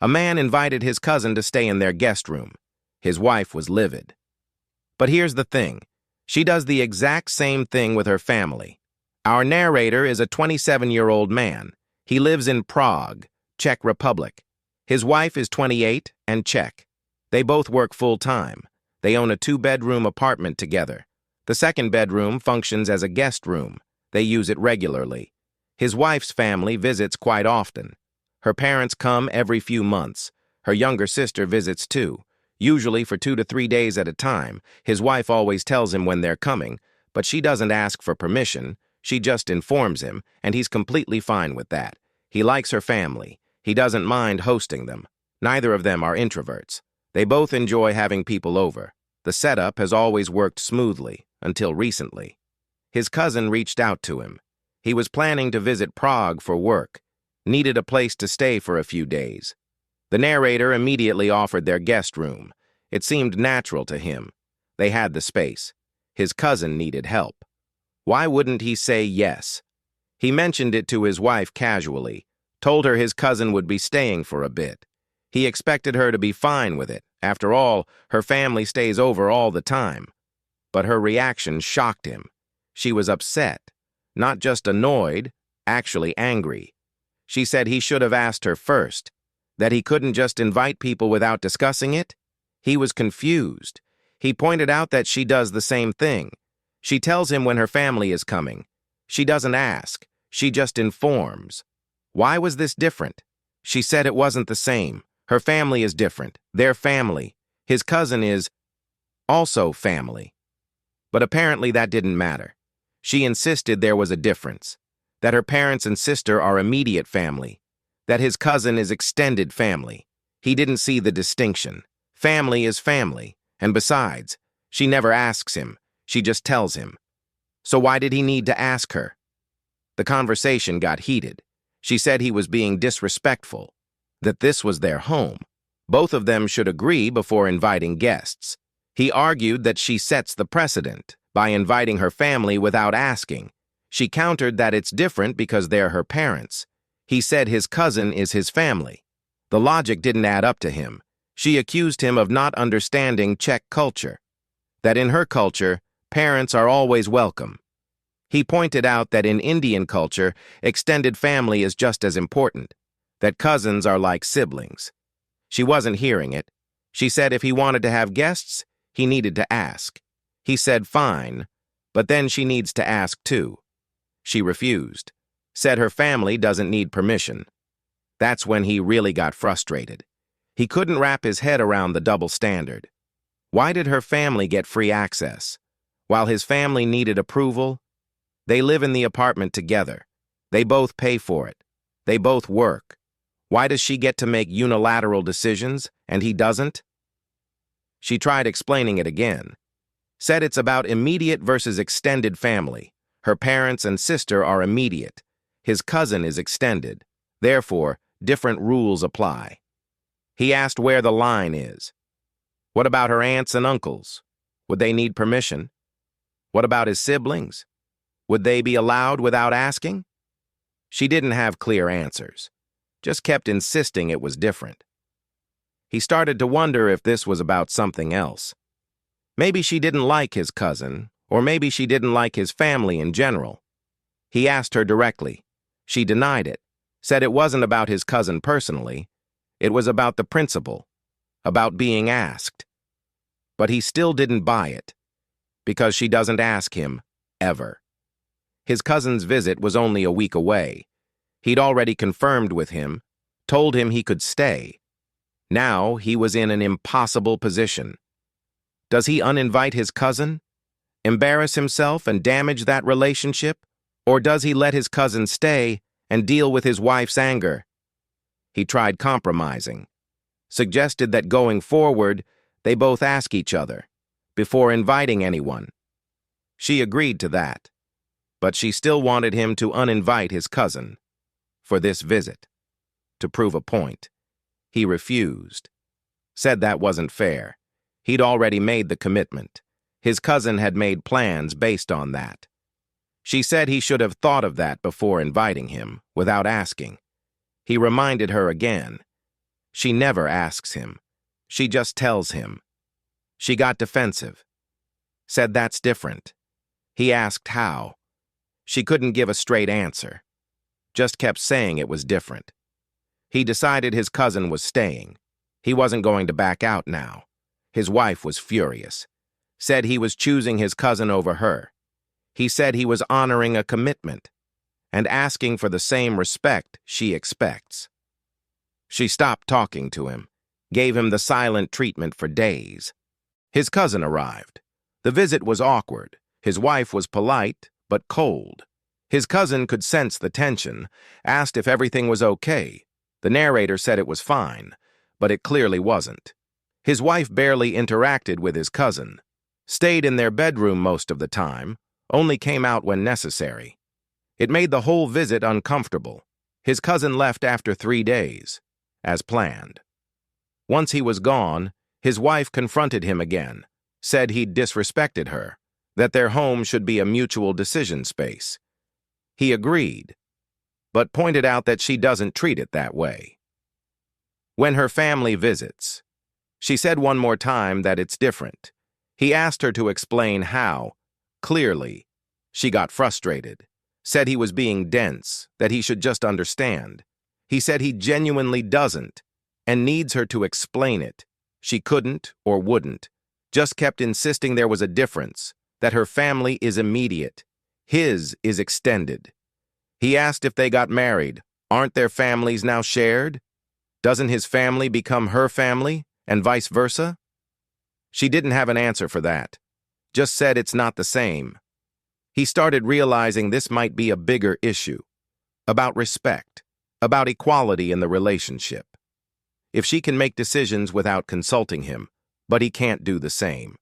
A man invited his cousin to stay in their guest room. His wife was livid. But here's the thing. She does the exact same thing with her family. Our narrator is a 27-year-old man. He lives in Prague, Czech Republic. His wife is 28 and Czech. They both work full-time. They own a 2-bedroom apartment together. The second bedroom functions as a guest room. They use it regularly. His wife's family visits quite often. Her parents come every few months. Her younger sister visits too, usually for 2 to 3 days at a time. His wife always tells him when they're coming, but she doesn't ask for permission. She just informs him, and he's completely fine with that. He likes her family. He doesn't mind hosting them. Neither of them are introverts. They both enjoy having people over. The setup has always worked smoothly, until recently. His cousin reached out to him. He was planning to visit Prague for work, needed a place to stay for a few days. The narrator immediately offered their guest room. It seemed natural to him. They had the space. His cousin needed help. Why wouldn't he say yes? He mentioned it to his wife casually, told her his cousin would be staying for a bit. He expected her to be fine with it. After all, her family stays over all the time. But her reaction shocked him. She was upset, not just annoyed, actually angry. She said he should have asked her first, that he couldn't just invite people without discussing it. He was confused. He pointed out that she does the same thing. She tells him when her family is coming. She doesn't ask. She just informs. Why was this different? She said it wasn't the same. Her family is different. Their family. His cousin is also family. But apparently that didn't matter. She insisted there was a difference, that her parents and sister are immediate family, that his cousin is extended family. He didn't see the distinction. Family is family, and besides, she never asks him. She just tells him. So why did he need to ask her? The conversation got heated. She said he was being disrespectful, that this was their home. Both of them should agree before inviting guests. He argued that she sets the precedent by inviting her family without asking. She countered that it's different because they're her parents. He said his cousin is his family. The logic didn't add up to him. She accused him of not understanding Czech culture, that in her culture, parents are always welcome. He pointed out that in Indian culture, extended family is just as important, that cousins are like siblings. She wasn't hearing it. She said if he wanted to have guests, he needed to ask. He said fine, but then she needs to ask too. She refused, said her family doesn't need permission. That's when he really got frustrated. He couldn't wrap his head around the double standard. Why did her family get free access, while his family needed approval? They live in the apartment together. They both pay for it. They both work. Why does she get to make unilateral decisions, and he doesn't? She tried explaining it again. Said it's about immediate versus extended family. Her parents and sister are immediate. His cousin is extended. Therefore, different rules apply. He asked where the line is. What about her aunts and uncles? Would they need permission? What about his siblings? Would they be allowed without asking? She didn't have clear answers, just kept insisting it was different. He started to wonder if this was about something else. Maybe she didn't like his cousin, or maybe she didn't like his family in general. He asked her directly. She denied it, said it wasn't about his cousin personally. It was about the principle, about being asked. But he still didn't buy it, because she doesn't ask him, ever. His cousin's visit was only a week away. He'd already confirmed with him, told him he could stay. Now he was in an impossible position. Does he uninvite his cousin, embarrass himself and damage that relationship, or does he let his cousin stay and deal with his wife's anger? He tried compromising, suggested that going forward, they both ask each other, before inviting anyone. She agreed to that, but she still wanted him to uninvite his cousin for this visit, to prove a point. He refused, said that wasn't fair. He'd already made the commitment. His cousin had made plans based on that. She said he should have thought of that before inviting him, without asking. He reminded her again. She never asks him. She just tells him. She got defensive. Said that's different. He asked how. She couldn't give a straight answer. Just kept saying it was different. He decided his cousin was staying. He wasn't going to back out now. His wife was furious. Said he was choosing his cousin over her. He said he was honoring a commitment and asking for the same respect she expects. She stopped talking to him, gave him the silent treatment for days. His cousin arrived. The visit was awkward. His wife was polite, but cold. His cousin could sense the tension, asked if everything was okay. The narrator said it was fine, but it clearly wasn't. His wife barely interacted with his cousin, stayed in their bedroom most of the time, only came out when necessary. It made the whole visit uncomfortable. His cousin left after 3 days, as planned. Once he was gone, his wife confronted him again, said he'd disrespected her, that their home should be a mutual decision space. He agreed, but pointed out that she doesn't treat it that way. When her family visits, she said one more time that it's different. He asked her to explain how. Clearly, she got frustrated, said he was being dense, that he should just understand. He said he genuinely doesn't and needs her to explain it. She couldn't or wouldn't, just kept insisting there was a difference, that her family is immediate, his is extended. He asked if they got married. Aren't their families now shared? Doesn't his family become her family, and vice versa? She didn't have an answer for that, just said it's not the same. He started realizing this might be a bigger issue, about respect, about equality in the relationship. If she can make decisions without consulting him, but he can't do the same.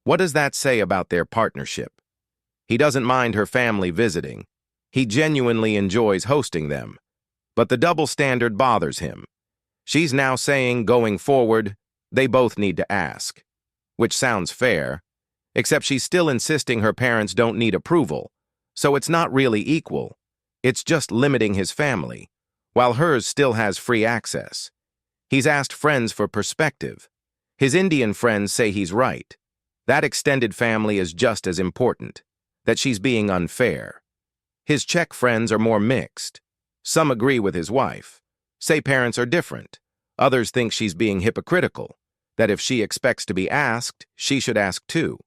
What does that say about their partnership? He doesn't mind her family visiting. He genuinely enjoys hosting them. But the double standard bothers him. She's now saying, going forward, they both need to ask. Which sounds fair, except she's still insisting her parents don't need approval, so it's not really equal. It's just limiting his family, while hers still has free access. He's asked friends for perspective. His Indian friends say he's right. That extended family is just as important, that she's being unfair. His Czech friends are more mixed. Some agree with his wife, say parents are different. Others think she's being hypocritical, that if she expects to be asked, she should ask too.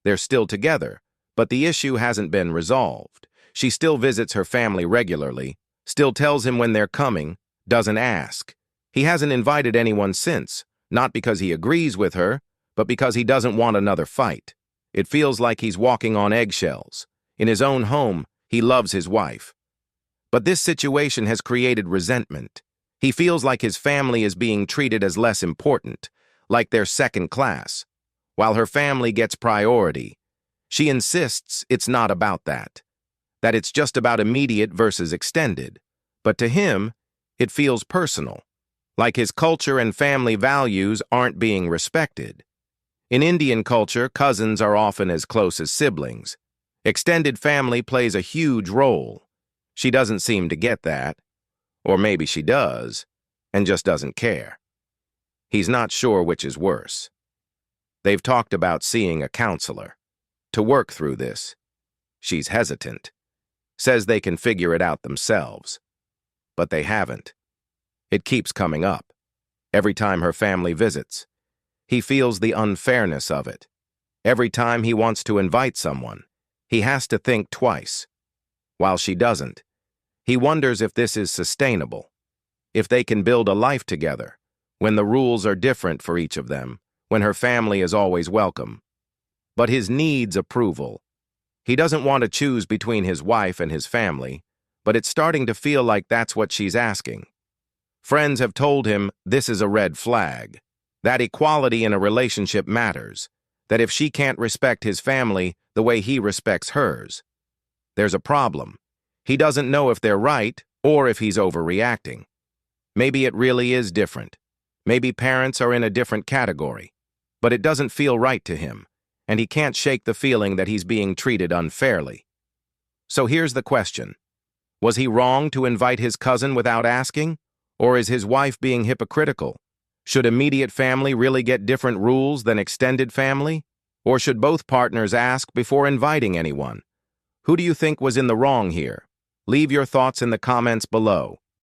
They're still together, but the issue hasn't been resolved. She still visits her family regularly, still tells him when they're coming, doesn't ask. He hasn't invited anyone since, not because he agrees with her, but because he doesn't want another fight. It feels like he's walking on eggshells. In his own home, he loves his wife. But this situation has created resentment. He feels like his family is being treated as less important, like they're second class, while her family gets priority. She insists it's not about that it's just about immediate versus extended. But to him, it feels personal, like his culture and family values aren't being respected. In Indian culture, cousins are often as close as siblings. Extended family plays a huge role. She doesn't seem to get that. Or maybe she does, and just doesn't care. He's not sure which is worse. They've talked about seeing a counselor to work through this. She's hesitant, says they can figure it out themselves. But they haven't. It keeps coming up. Every time her family visits, he feels the unfairness of it. Every time he wants to invite someone, he has to think twice. While she doesn't, he wonders if this is sustainable, if they can build a life together, when the rules are different for each of them, when her family is always welcome. But his needs approval. He doesn't want to choose between his wife and his family, but it's starting to feel like that's what she's asking. Friends have told him this is a red flag, that equality in a relationship matters, that if she can't respect his family the way he respects hers, there's a problem. He doesn't know if they're right or if he's overreacting. Maybe it really is different. Maybe parents are in a different category, but it doesn't feel right to him, and he can't shake the feeling that he's being treated unfairly. So here's the question. Was he wrong to invite his cousin without asking, Or is his wife being hypocritical? Should immediate family really get different rules than extended family? Or should both partners ask before inviting anyone? Who do you think was in the wrong here? Leave your thoughts in the comments below.